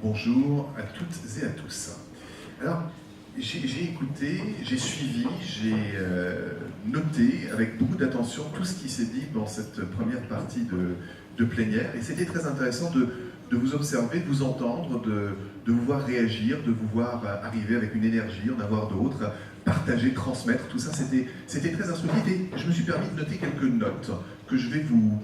Bonjour à toutes et à tous. Alors, j'ai écouté, j'ai suivi, j'ai noté avec beaucoup d'attention tout ce qui s'est dit dans cette première partie de plénière, et c'était très intéressant de vous observer, de vous entendre, de vous voir réagir, de vous voir arriver avec une énergie, en avoir d'autres, partager, transmettre, tout ça, c'était très instructif, et je me suis permis de noter quelques notes que je vais vous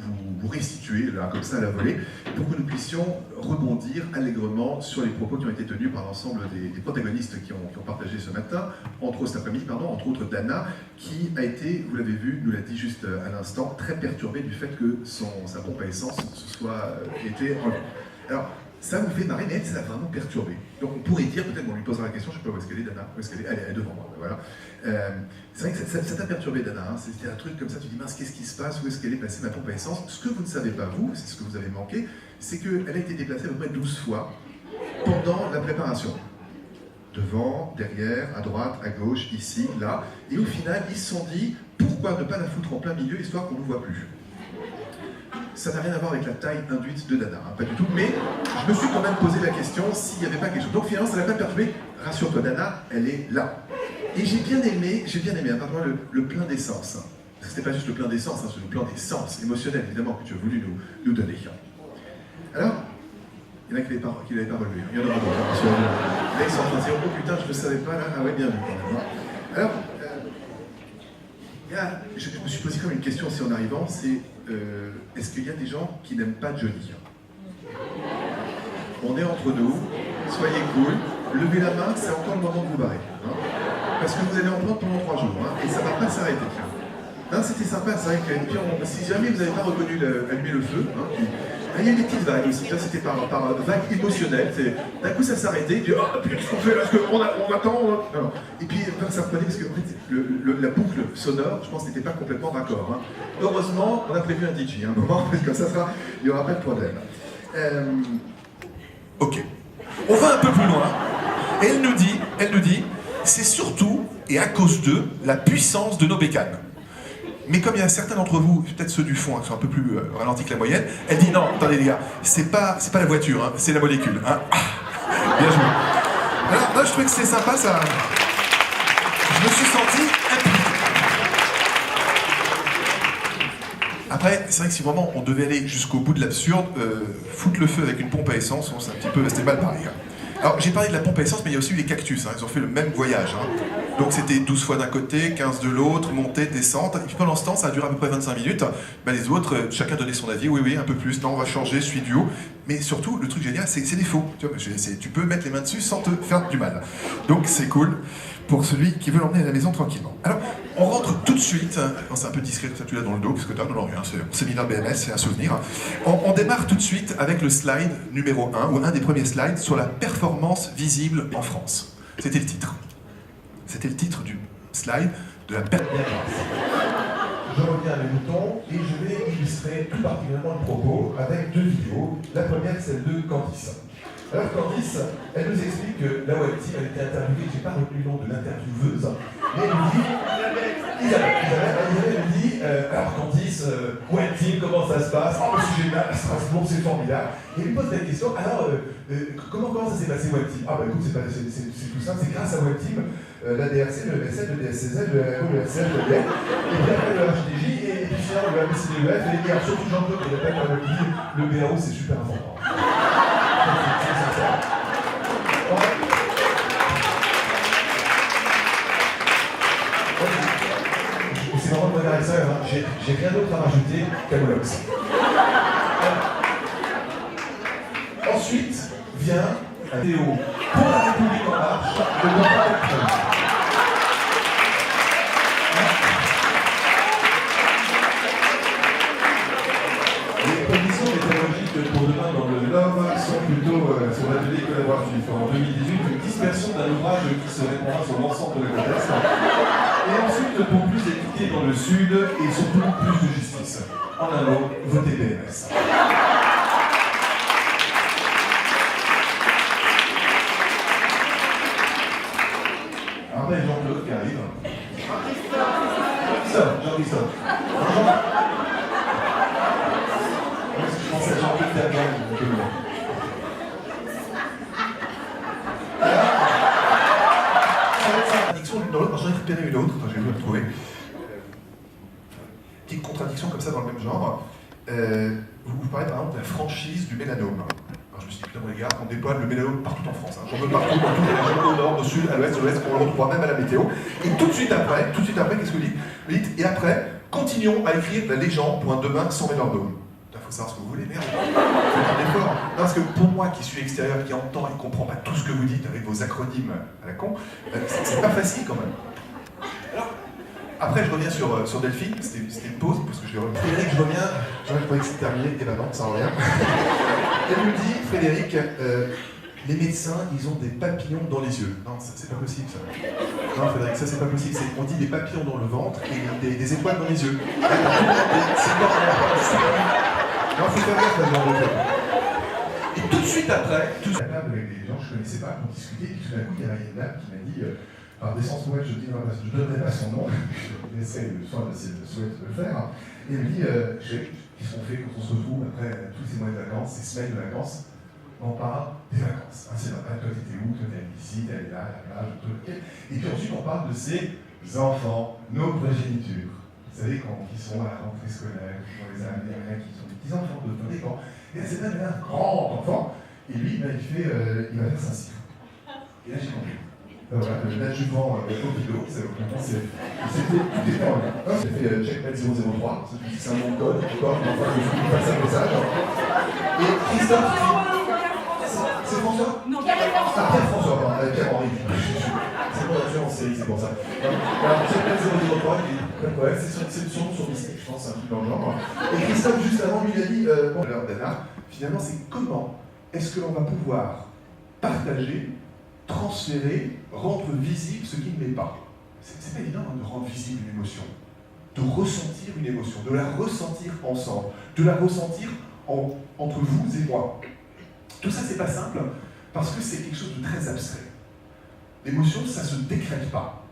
restituer, là, comme ça, à la volée, pour que nous puissions rebondir allègrement sur les propos qui ont été tenus par l'ensemble des protagonistes qui ont partagé ce matin, entre autres cet après-midi, pardon, entre autres Dana, qui a été, vous l'avez vu, nous l'a dit juste à l'instant, très perturbée du fait que sa pompe à essence se soit été enlevée. Alors, ça vous fait marrer, mais elle, ça l'a vraiment perturbé. Donc on pourrait dire, peut-être on lui posera la question, je ne sais pas où est-ce qu'elle est, Dana, où est-ce qu'elle est, elle est devant moi, voilà. C'est vrai que ça t'a perturbé, Dana, hein. C'était un truc comme ça, tu dis, mince, qu'est-ce qui se passe, où est-ce qu'elle est passée, ma pompe à essence? Ce que vous ne savez pas, vous, c'est ce que vous avez manqué, c'est qu'elle a été déplacée à peu près 12 fois pendant la préparation. Devant, derrière, à droite, à gauche, ici, là, et au final, ils se sont dit, pourquoi ne pas la foutre en plein milieu, histoire qu'on ne nous voit plus? Ça n'a rien à voir avec la taille induite de Dana, hein, pas du tout, mais je me suis quand même posé la question s'il n'y avait pas quelque chose. Donc finalement, ça n'a pas perturbé. Rassure-toi, Dana, elle est là. Et j'ai bien aimé, apparemment, le plein d'essence. C'était pas juste le plein d'essence, hein, c'est le plein d'essence émotionnel, évidemment, que tu as voulu nous donner. Alors, il y en a qui ne l'avaient pas relevé. Il y en aura d'autres, hein, là, ils sont en train de dire, oh putain, je ne le savais pas, là. Ah ouais, bien vu, quand même. Hein. Alors, je me suis posé comme une question aussi en arrivant, c'est est-ce qu'il y a des gens qui n'aiment pas Johnny? On est entre nous, soyez cool, levez la main, c'est encore le moment de vous barrer. Hein, parce que vous allez en prendre pendant 3 jours, hein, et ça ne va pas s'arrêter. C'était sympa, c'est vrai que si jamais vous n'avez pas reconnu allumer le feu, hein, il y a des petites vagues aussi, c'était par vague émotionnelle, d'un coup ça s'arrêtait, et puis oh putain, qu'est-ce qu'on fait là, parce qu'on attend, non. Et puis ça reprenait, parce que en fait, la boucle sonore, je pense, n'était pas complètement raccord. Hein. Heureusement, on a prévu un DJ, un moment, parce que ça sera, il n'y aura pas de problème. Ok, on va un peu plus loin, et elle nous dit, c'est surtout, et à cause d'eux, la puissance de nos bécanes. Mais comme il y a certains d'entre vous, peut-être ceux du fond, hein, qui sont un peu plus ralentis que la moyenne, elle dit non, attendez les gars, c'est pas la voiture, hein, c'est la molécule. Hein. Ah, bien joué. Alors là, je trouvais que c'est sympa, ça. Je me suis senti impliqué. Après, c'est vrai que si vraiment on devait aller jusqu'au bout de l'absurde, foutre le feu avec une pompe à essence, c'est un petit peu resté mal pareil. Hein. Alors, j'ai parlé de la pompe à essence, mais il y a aussi eu les cactus, hein. Ils ont fait le même voyage. Hein. Donc c'était 12 fois d'un côté, 15 de l'autre, montée, descente. Et puis pendant ce temps, ça a duré à peu près 25 minutes. Ben, les autres, chacun donnait son avis. Oui, un peu plus. Non, on va changer, je suis duo. Mais surtout, le truc génial, c'est les faux. Tu vois, tu peux mettre les mains dessus sans te faire du mal. Donc c'est cool pour celui qui veut l'emmener à la maison tranquillement. Alors, on rentre tout de suite. C'est un peu discret, ça tu l'as dans le dos, qu'est-ce que t'as? Non, rien, c'est mis dans le BMS, c'est un souvenir. On démarre tout de suite avec le slide numéro 1, ou un des premiers slides, sur la performance visible en France. C'était le titre. C'était le titre du slide de la performance. Je reviens à mes moutons et je vais illustrer tout particulièrement le propos avec 2 vidéos. La première, celle de Candice. Alors Candice, elle nous explique que la web team a été interviewée, je n'ai pas retenu le nom de l'intervieweuse, mais elle nous dit, Isabelle nous dit, alors Candice, web team, comment ça se passe? Le sujet là, à Strasbourg, c'est formidable. Et elle lui pose la question, alors, comment ça s'est passé web team? Ah bah écoute, c'est tout simple, c'est grâce à web team, la DRC, le MSL, le DSCZ, le RO, le RCL, le DEC, et puis après le HDJ, et puis finalement le ABCDEF, et les surtout Jean-Claude qui répète comme dit, le BAO c'est super important. C'est vraiment de regarder ça, hein. J'ai rien d'autre à rajouter qu'à Molox. Ensuite vient la vidéo pour la République en marche, le combat électronique. Les conditions météorologiques pour demain dans le Nord sont plutôt sur l'atelier collaboratif. En 2018, une dispersion d'un ouvrage qui se répandra sur l'ensemble de la côte est. Et ensuite, pour plus d'équité dans le Sud et surtout plus de justice. En un mot, votez BMS. Après Jean-Claude qui arrive. Jean-Christophe. Je pense à Jean-Claude Tergan. ai repéré une autre, j'ai voulu la retrouver. Petite contradiction comme ça dans le même genre. Vous parlez par exemple de la franchise du mélanome. Alors je me suis dit, putain, les gars, on déploie le mélanome partout en France. Hein. J'en veux partout, dans toutes les régions, au nord, au sud, à l'ouest, on le retrouve même à la météo. Et tout de suite après, qu'est-ce que vous dites? Vous dites, et après, continuons à écrire la légende pour un demain sans mélanome. Il faut savoir ce que vous voulez, merde. Faites un effort. Non, parce que pour moi qui suis extérieur, qui entend et comprend pas tout ce que vous dites avec vos acronymes à la con, c'est pas facile quand même. Alors, après, je reviens sur Delphine, c'était une pause parce que je l'ai remis. Frédéric, je reviens, j'aurais trouvé que c'était terminé, et ben non, ça revient. Elle me dit, Frédéric, les médecins, ils ont des papillons dans les yeux. Non, c'est pas possible ça. Non, Frédéric, ça c'est pas possible. On dit des papillons dans le ventre et des étoiles dans les yeux. C'est pas non, faut faire gaffe à ce genre de truc. Et tout de suite après, avec des gens que je ne connaissais pas, pour discuter, et tout d'un coup, il y a une dame qui m'a dit, par décence poète, je ne donnerai pas son nom, je laisserai le soin de le faire. Et elle me dit, qu'est-ce qu'on fait quand on se retrouve après tous ces mois de vacances, ces semaines de vacances? On parle des vacances. Hein, c'est vrai, toi t'étais où? Toi t'es ici, t'es allé là, à la plage, tout ok. Et puis ensuite on parle de ces enfants, nos progénitures. Vous savez, qui sont à la rentrée scolaire, qui sont les Américains, qui sont des petits enfants de tous les camps. Et c'est même un grand enfant. Et lui, il va faire Saint-Cyr. Et là j'ai compris. Voilà, l'adjuvant Opilo, c'est tout était en lien. J'ai fait checkmate 003, c'est un nom de code, d'accord, mais enfin, je passe un message. Et Christophe, c'est François? Non, Pierre-François. Ah, Pierre-François, pardon, Pierre-Henri. C'est bon, je suis en série, c'est pour ça. Alors, checkmate 003, c'est son nom sur Mystique, je pense, c'est un truc dans le genre. Et Christophe, juste avant, lui, il a dit, bon, alors, Dana, finalement, c'est comment est-ce que l'on va pouvoir partager, transférer, rendre visible ce qui ne l'est pas. C'est pas évident de rendre visible une émotion, de ressentir une émotion, de la ressentir ensemble, de la ressentir entre vous et moi. Tout ça, c'est pas simple, parce que c'est quelque chose de très abstrait. L'émotion, ça se décrète pas.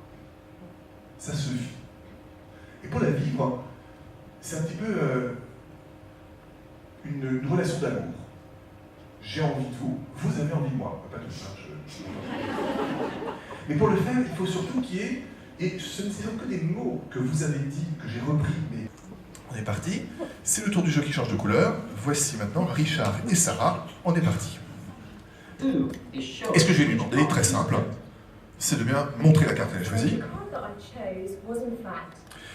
Ça se vit. Et pour la vivre, c'est un petit peu une relation d'amour. J'ai envie de vous, vous avez envie de moi. Pas tout ça, Mais pour le faire, il faut surtout qu'il y ait, et ce ne sont que des mots que vous avez dit, que j'ai repris, mais on est parti. C'est le tour du jeu qui change de couleur. Voici maintenant Richard et Sarah, on est parti. Et ce que je vais lui demander, très simple, c'est de bien montrer la carte qu'elle a choisie.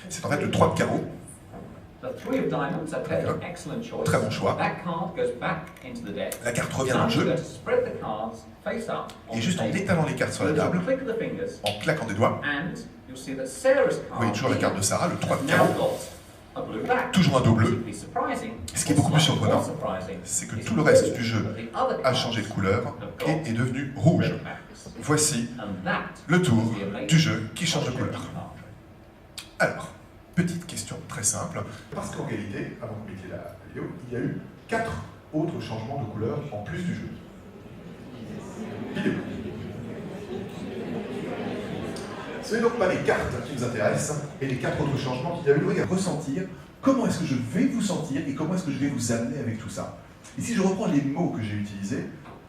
C'est en fait le 3 de carreau. Très bon choix. La carte revient dans le jeu. Et juste en étalant les cartes sur la table, en claquant des doigts, vous voyez toujours la carte de Sarah, le 3 de carreau. Toujours un dos bleu. Ce qui est beaucoup plus surprenant, c'est que tout le reste du jeu a changé de couleur et est devenu rouge. Voici le tour du jeu qui change de couleur. Alors, petite question très simple, parce qu'en réalité, avant de cliquer la vidéo, il y a eu 4 autres changements de couleur en plus du jeu. Vidéo. Ce n'est donc pas les cartes qui nous intéressent, et les 4 autres changements qu'il y a eu. Regardez, ressentir, comment est-ce que je vais vous sentir et comment est-ce que je vais vous amener avec tout ça. Et si je reprends les mots que j'ai utilisés,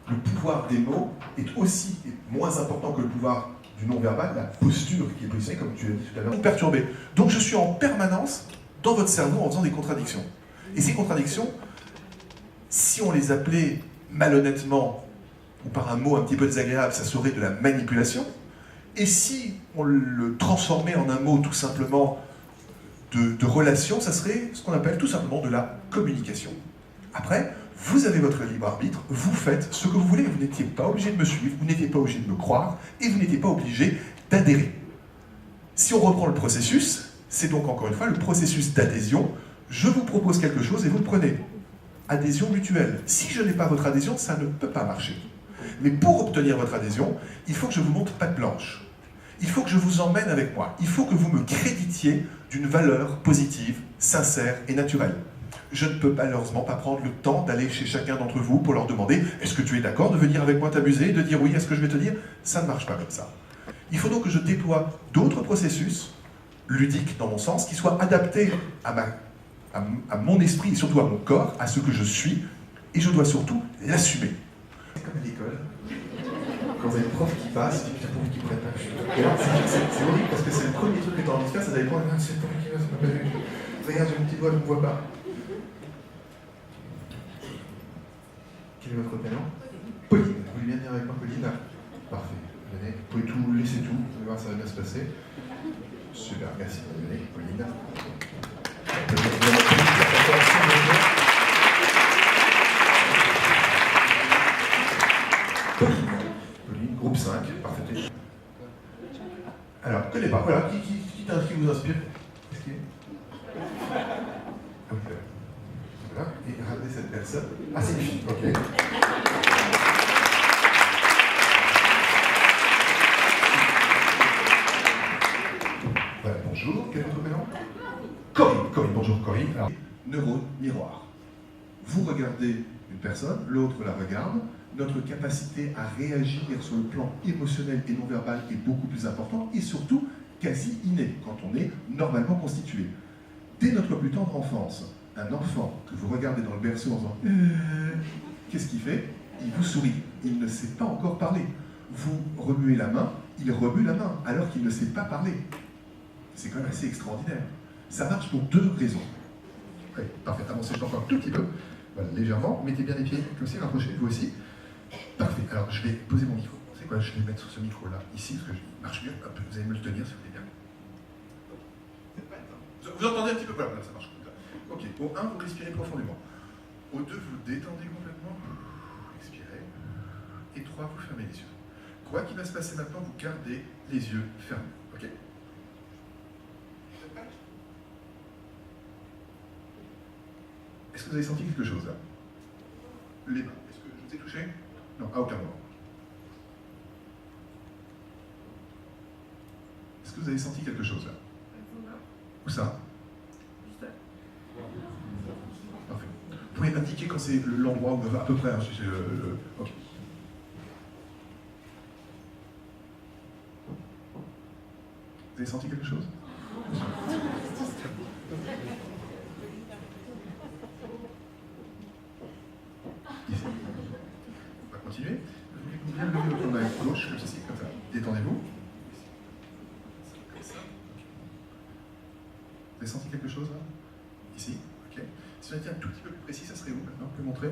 le pouvoir des mots est aussi moins important que le pouvoir du non-verbal, la posture qui est positionnée, comme tu l'as dit tout à l'heure, perturbée. Donc je suis en permanence dans votre cerveau en faisant des contradictions. Et ces contradictions, si on les appelait malhonnêtement ou par un mot un petit peu désagréable, ça serait de la manipulation. Et si on le transformait en un mot tout simplement de relation, ça serait ce qu'on appelle tout simplement de la communication. Après, vous avez votre libre arbitre, vous faites ce que vous voulez, vous n'étiez pas obligé de me suivre, vous n'étiez pas obligé de me croire, et vous n'étiez pas obligé d'adhérer. Si on reprend le processus, c'est donc encore une fois le processus d'adhésion. Je vous propose quelque chose et vous le prenez. Adhésion mutuelle. Si je n'ai pas votre adhésion, ça ne peut pas marcher. Mais pour obtenir votre adhésion, il faut que je vous montre patte blanche. Il faut que je vous emmène avec moi. Il faut que vous me créditiez d'une valeur positive, sincère et naturelle. Je ne peux malheureusement pas prendre le temps d'aller chez chacun d'entre vous pour leur demander « Est-ce que tu es d'accord de venir avec moi t'amuser ?» de dire « Oui, est-ce que je vais te dire ?» Ça ne marche pas comme ça. Il faut donc que je déploie d'autres processus ludiques, dans mon sens, qui soient adaptés à mon esprit et surtout à mon corps, à ce que je suis, et je dois surtout l'assumer. C'est comme à l'école. quand vous avez le prof qui passe, il pour qui prenne pas. Et là, c'est horrible parce que c'est le premier truc que tu as envie de faire, c'est d'aller prendre. C'est pour qui va, ça m'a pas vu. Regarde, j'ai mon petit doigt, je ne me vois pas. Quel est votre prénom? Pauline. Vous voulez bien venir avec moi, Pauline? Parfait. Venez. Vous pouvez tout laisser tout. Vous allez voir, ça va bien se passer. Super, merci. Venez, Pauline. Pauline, groupe 5, parfait. Alors, je ne connais pas, voilà, qui vous inspire? Qu'est-ce qui est? Voilà, et regardez cette personne. Ah, c'est une fille, ok. Voilà, bonjour, quel est votre prénom? Corinne, bonjour Corinne. Alors, neurone miroir. Vous regardez une personne, l'autre la regarde. Notre capacité à réagir sur le plan émotionnel et non verbal est beaucoup plus importante et surtout quasi innée quand on est normalement constitué. Dès notre plus tendre enfance, un enfant que vous regardez dans le berceau en disant qu'est-ce qu'il fait? Il vous sourit. Il ne sait pas encore parler. Vous remuez la main, il remue la main alors qu'il ne sait pas parler. C'est quand même assez extraordinaire. Ça marche pour deux raisons. Oui, parfait. Avancez encore un tout petit peu. Voilà, légèrement. Mettez bien les pieds comme ça, rapprochez, vous aussi. Parfait. Alors, je vais poser mon micro. C'est quoi? Je vais mettre ce micro-là, ici, parce que je marche mieux. Hop, vous allez me le tenir, si vous voulez bien. Vous entendez un petit peu? Voilà, ça marche. Ok. Au 1, vous respirez profondément. Au 2, vous détendez complètement. Expirez. Et 3, vous fermez les yeux. Quoi qu'il va se passer maintenant, vous gardez les yeux fermés. Ok? Est-ce que vous avez senti quelque chose là? Les mains. Est-ce que je vous ai touché? Non, à aucun moment. Est-ce que vous avez senti quelque chose là? Où ça? Parfait. Vous pouvez indiquer quand c'est l'endroit où à peu près. Hein, ok. Vous avez senti quelque chose? Ici. On va continuer. Vous voulez bien lever votre main gauche, comme ceci, comme ça. Détendez-vous. Comme ça. Vous avez senti quelque chose là? Ici. Ok. Si on était un tout petit peu plus précis, ça serait où maintenant? Vous pouvez montrer?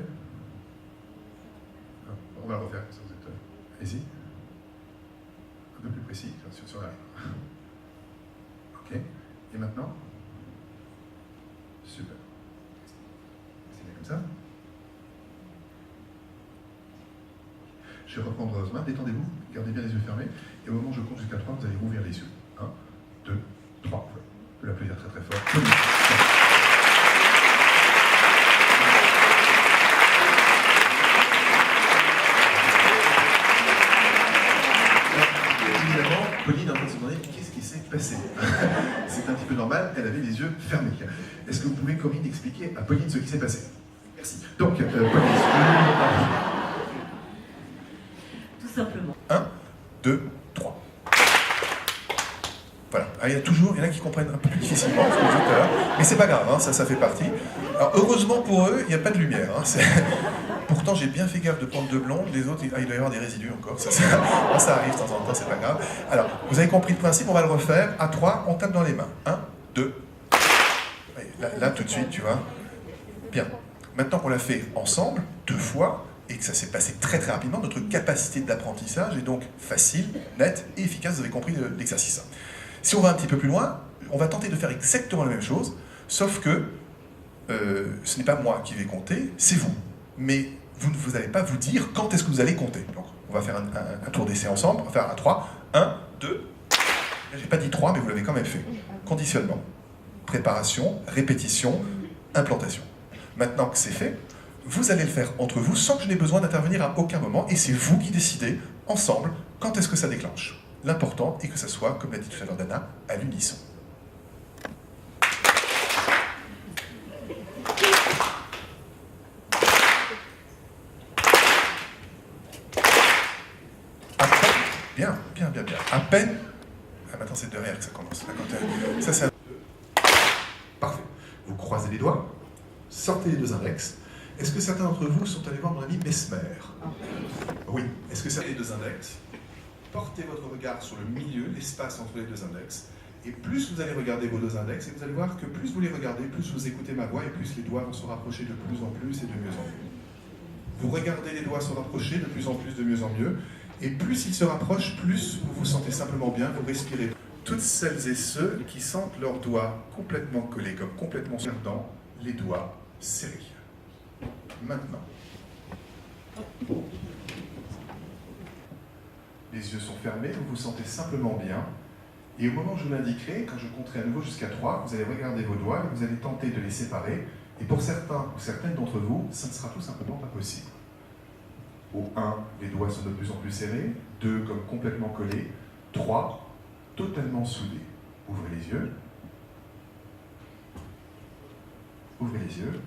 Non, on va le refaire, ça vous êtes. Allez-y. Un peu plus précis, sur la. Ok. Et maintenant? Super. C'est bien comme ça. Je vais reprendre vos mains, détendez-vous, gardez bien les yeux fermés, et au moment où je compte jusqu'à 3, vous allez rouvrir les yeux. 1, 2, 3. Je peux l'applaudir très très fort. Évidemment, Pauline est en train de se demander qu'est-ce qui s'est passé. C'est un petit peu normal, elle avait les yeux fermés. Est-ce que vous pouvez, Corinne, expliquer à Pauline ce qui s'est passé? Merci. Donc, Pauline, simplement. 1, 2, 3. Voilà. Alors, il y en a qui comprennent un peu plus difficilement ce que je disais tout à l'heure, mais c'est pas grave, hein, ça fait partie. Alors, heureusement pour eux, il n'y a pas de lumière. Hein, pourtant, j'ai bien fait gaffe de prendre deux blondes, les autres, il doit y avoir des résidus encore. Ça arrive de temps en temps, c'est pas grave. Alors, vous avez compris le principe, on va le refaire. À 3, on tape dans les mains. 1, 2. Là, tout de suite, tu vois. Bien. Maintenant qu'on l'a fait ensemble, 2 fois, et que ça s'est passé très très rapidement, notre capacité d'apprentissage est donc facile, nette et efficace, vous avez compris l'exercice. Si on va un petit peu plus loin, on va tenter de faire exactement la même chose, sauf que ce n'est pas moi qui vais compter, c'est vous. Mais vous n'allez pas vous dire quand est-ce que vous allez compter. Donc on va faire un tour d'essai ensemble, on va faire un 3, 1, 2, j'ai pas dit 3, mais vous l'avez quand même fait. Conditionnement, préparation, répétition, implantation. Maintenant que c'est fait, vous allez le faire entre vous sans que je n'ai besoin d'intervenir à aucun moment, et c'est vous qui décidez, ensemble, quand est-ce que ça déclenche. L'important est que ça soit, comme l'a dit tout à l'heure Dana, à l'unisson. Bien. À peine... Ah, maintenant c'est derrière que ça commence. Ça, c'est... Parfait. Vous croisez les doigts, sortez les deux index, Est-ce que certains d'entre vous sont allés voir mon ami Mesmer? Oui. Est-ce que ça les deux index? Portez votre regard sur le milieu, l'espace entre les deux index, et plus vous allez regarder vos deux index, et vous allez voir que plus vous les regardez, plus vous écoutez ma voix, et plus les doigts vont se rapprocher de plus en plus et de mieux en mieux. Vous regardez les doigts se rapprocher de plus en plus, de mieux en mieux, et plus ils se rapprochent, plus vous vous sentez simplement bien, vous respirez. Toutes celles et ceux qui sentent leurs doigts complètement collés, comme complètement dans les doigts serrés. Maintenant. Les yeux sont fermés, vous vous sentez simplement bien. Et au moment où je vous l'indiquerai, quand je compterai à nouveau jusqu'à 3, vous allez regarder vos doigts et vous allez tenter de les séparer. Et pour certains ou certaines d'entre vous, ça ne sera tout simplement pas possible. Au 1, les doigts sont de plus en plus serrés. 2, comme complètement collés. 3, totalement soudés. Ouvrez les yeux. Ouvrez les yeux.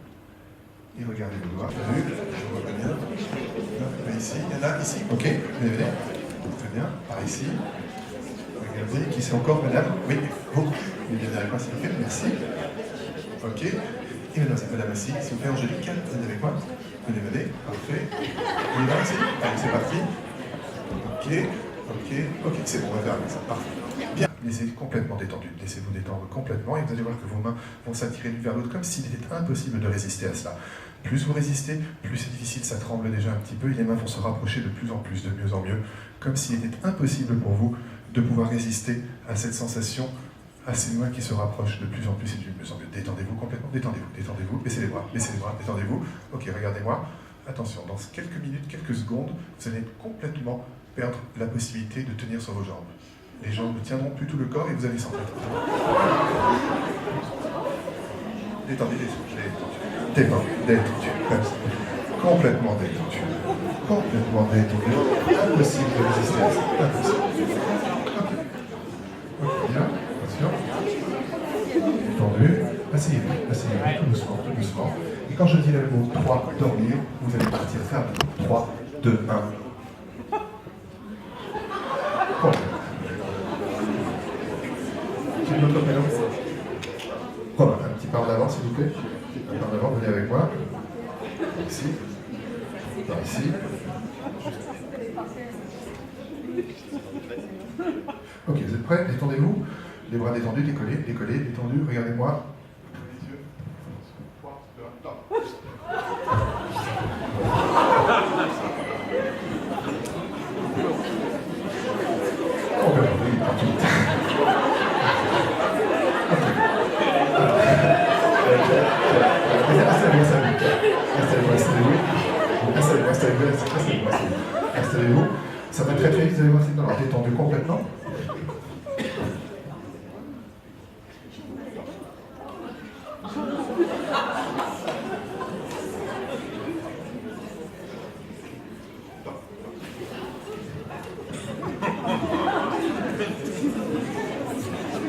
Et regardez vos doigts. Je vois bien. Là, ici. Il y en a ici. Ok, venez. Très bien. Par ici. Regardez. Qui c'est encore, madame? Oui, vous. Vous venez avec moi, s'il vous plaît. Merci. Ok. Et maintenant, c'est madame ici. S'il vous plaît, Angélique. Venez avec moi. Venez. Parfait. On y va ici. Allez, c'est parti. Ok, c'est bon, on va faire avec ça. Parfait. Bien. Laissez-vous complètement détendu. Laissez-vous détendre complètement et vous allez voir que vos mains vont s'attirer l'une vers l'autre comme s'il était impossible de résister à cela. Plus vous résistez, plus c'est difficile, ça tremble déjà un petit peu et les mains vont se rapprocher de plus en plus, de mieux en mieux, comme s'il était impossible pour vous de pouvoir résister à cette sensation, à ces mains qui se rapprochent de plus en plus et de mieux en mieux. Détendez-vous complètement, détendez-vous, baissez les bras, détendez-vous. Ok, regardez-moi. Attention, dans quelques minutes, quelques secondes, vous allez complètement perdre la possibilité de tenir sur vos jambes. Les jambes ne tiendront plus tout le corps et vous allez sentir. Détendu. Complètement détendu. Impossible de résister à ça. Impossible. Ok, bien, attention. Détendu. Asseyez-vous, tout doucement. Et quand je dis le mot 3, dormir, vous allez partir faire 3, 2, 1. Notre prénom. Romain, un petit pas en avant, s'il vous plaît. Un pas en avant, venez avec moi. Ici. Par ici. Ok, vous êtes prêts? Détendez-vous. Les bras détendus, décollés, détendus. Regardez-moi. Les yeux. 3, 2, 1, top. Installez-vous. Ça va très vite, vous allez voir, c'est alors détendu complètement.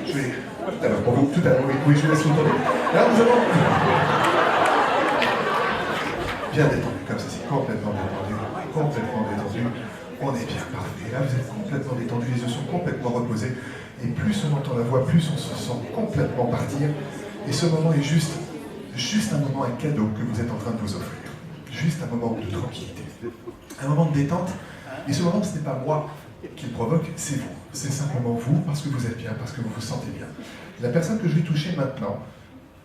Je vais tout à l'heure, pour vous, tout à l'heure, oui, je vous laisse vous tourner. Alors nous allons bien détendu, comme ceci, complètement détendu. On est bien parfait. Là, vous êtes complètement détendu, les yeux sont complètement reposés. Et plus on entend la voix, plus on se sent complètement partir. Et ce moment est juste un moment, un cadeau que vous êtes en train de vous offrir. Juste un moment de tranquillité. Un moment de détente. Et ce moment, ce n'est pas moi qui le provoque, c'est vous. C'est simplement vous, parce que vous êtes bien, parce que vous vous sentez bien. La personne que je vais toucher maintenant,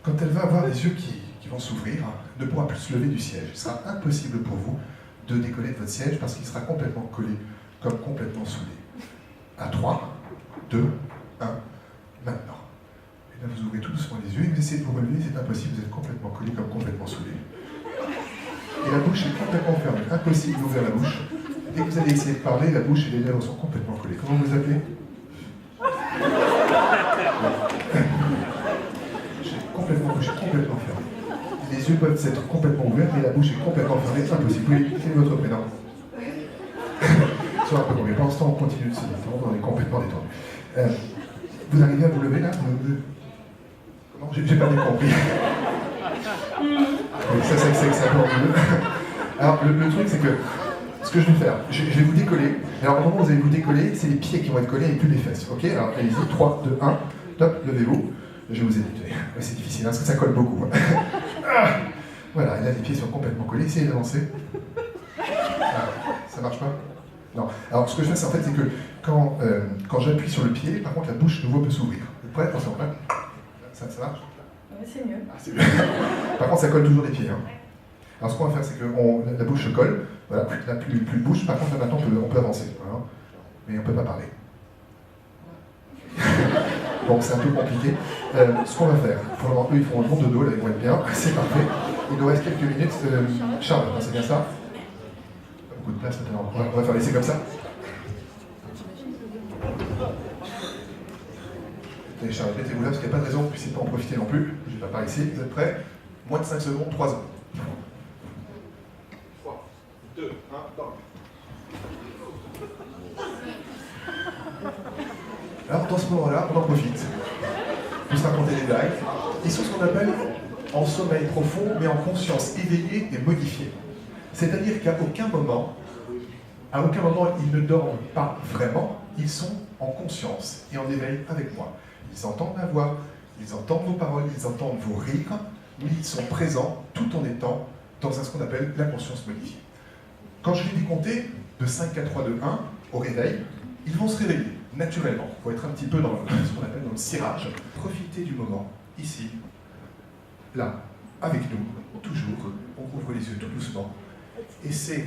quand elle va avoir les yeux qui vont s'ouvrir, ne pourra plus se lever du siège. Il sera impossible pour vous de décoller de votre siège parce qu'il sera complètement collé, comme complètement soudé. À 3, 2, 1, maintenant. Et là, vous ouvrez tout doucement les yeux et vous essayez de vous relever, c'est impossible, vous êtes complètement collé, comme complètement soudé. Et la bouche est complètement fermée, impossible d'ouvrir la bouche. Dès que vous allez essayer de parler, la bouche et les lèvres sont complètement collées. Comment vous appelez? Je suis complètement fermé. Les yeux peuvent être complètement ouverts, mais la bouche est complètement fermée, c'est impossible. Oui, quel est votre prénom? Soit un peu combien. Pendant ce temps, on continue de se détendre, on est complètement détendu. Vous arrivez à vous lever là? Comment? J'ai pas bien compris. Oui, ça, c'est un peu mieux. Alors, le truc, c'est que ce que je vais faire, je vais vous décoller. Alors, au moment où vous allez vous décoller, c'est les pieds qui vont être collés et plus les fesses. Ok? Alors, allez-y, 3, 2, 1, top, levez-vous. Je vais vous aider. C'est difficile, hein, parce que ça colle beaucoup. Voilà, et là les pieds sont complètement collés. Essayez d'avancer. Ah, ça marche pas? Non. Alors ce que je fais, c'est que quand j'appuie sur le pied, par contre la bouche de nouveau peut s'ouvrir. Vous êtes prêts? Attention, hein. Ça marche? Oui, c'est mieux. Ah, c'est mieux. Par contre, ça colle toujours les pieds. Hein. Alors ce qu'on va faire, c'est que la bouche se colle. Voilà, là plus de bouche. Par contre, là maintenant, on peut avancer. Voilà. Mais on ne peut pas parler. Donc c'est un peu compliqué. Ce qu'on va faire, pour le moment, eux ils font un bon dodo, là ils vont être bien, c'est parfait. Il nous reste quelques minutes. Charles, c'est bien ça? Pas beaucoup de place maintenant. On va faire laisser comme ça. Allez Charles, mettez-vous là parce qu'il n'y a pas de raison que vous ne puissiez pas en profiter non plus. Je ne vais pas par ici. Vous êtes prêts? Moins de 5 secondes, 3 ans. 3, 2, 1, dans. Alors dans ce moment-là, on en profite. Vous se racontez des blagues. Ils sont ce qu'on appelle en sommeil profond, mais en conscience éveillée et modifiée. C'est-à-dire qu'à aucun moment, ils ne dorment pas vraiment, ils sont en conscience et en éveil avec moi. Ils entendent ma voix, ils entendent vos paroles, ils entendent vos rires, mais ils sont présents tout en étant dans ce qu'on appelle la conscience modifiée. Quand je vais décompter de 5, 4, 3, 2, 1, au réveil, ils vont se réveiller naturellement. Il faut être un petit peu dans ce qu'on appelle dans le cirage. Profitez du moment, ici, là, avec nous, toujours. On ouvre les yeux tout doucement. Et c'est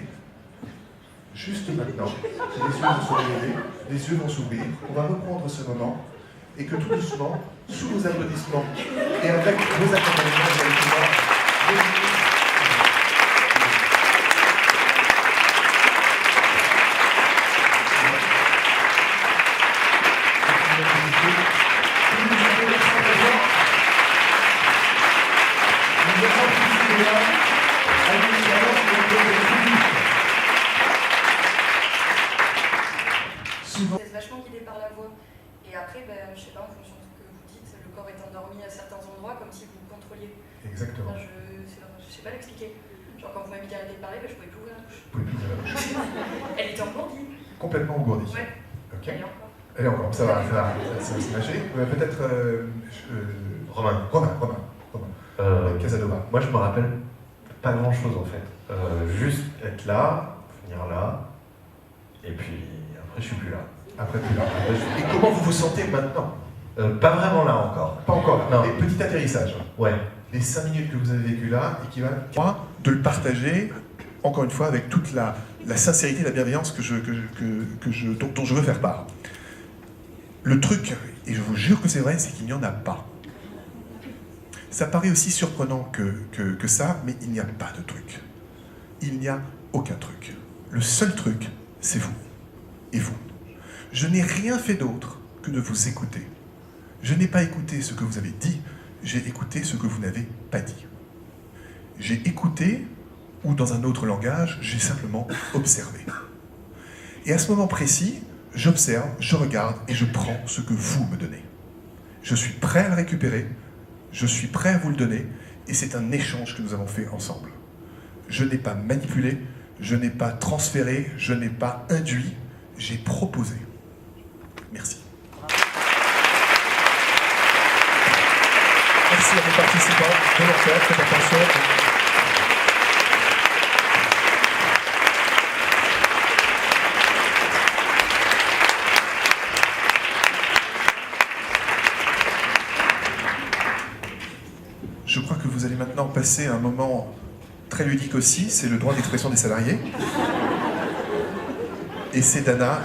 juste maintenant que les yeux vont se réveiller, les yeux vont s'ouvrir. On va reprendre ce moment et que tout doucement, sous vos applaudissements et avec vos accompagnements, vous allez pouvoir réveiller. C'est vachement guidé par la voix. Et après, je sais pas, en fonction de ce que vous dites, le corps est endormi à certains endroits, comme si vous contrôliez. Exactement. Enfin, je sais pas l'expliquer. Genre quand vous m'avez dit d'arrêter de parler, je pouvais plus ouvrir la bouche. Vous pouvez plus ouvrir la bouche. Elle était engourdie. Complètement engourdie. Ouais. Ok. Elle est encore. Elle est encore, ça va, c'est imagé. Peut-être Romain. Casanova. Moi je me rappelle pas grand chose en fait. Juste être là, venir là, et puis après je suis plus là. Après plus là. Et comment vous vous sentez maintenant? Pas vraiment là encore. Pas encore. Non. Et petit atterrissage. Ouais. Les 5 minutes que vous avez vécues là équivalent de le partager, encore une fois, avec toute la sincérité, la bienveillance dont je veux faire part. Le truc, et je vous jure que c'est vrai, c'est qu'il n'y en a pas. Ça paraît aussi surprenant que ça, mais il n'y a pas de truc. Il n'y a aucun truc. Le seul truc, c'est vous. Et vous. Je n'ai rien fait d'autre que de vous écouter. Je n'ai pas écouté ce que vous avez dit, j'ai écouté ce que vous n'avez pas dit. J'ai écouté, ou dans un autre langage, j'ai simplement observé. Et à ce moment précis, j'observe, je regarde et je prends ce que vous me donnez. Je suis prêt à le récupérer, je suis prêt à vous le donner, et c'est un échange que nous avons fait ensemble. Je n'ai pas manipulé, je n'ai pas transféré, je n'ai pas induit, j'ai proposé. Merci. Merci à mes participants de leur faire, faites attention. Je crois que vous allez maintenant passer un moment très ludique aussi, c'est le droit d'expression des salariés. Et c'est Dana.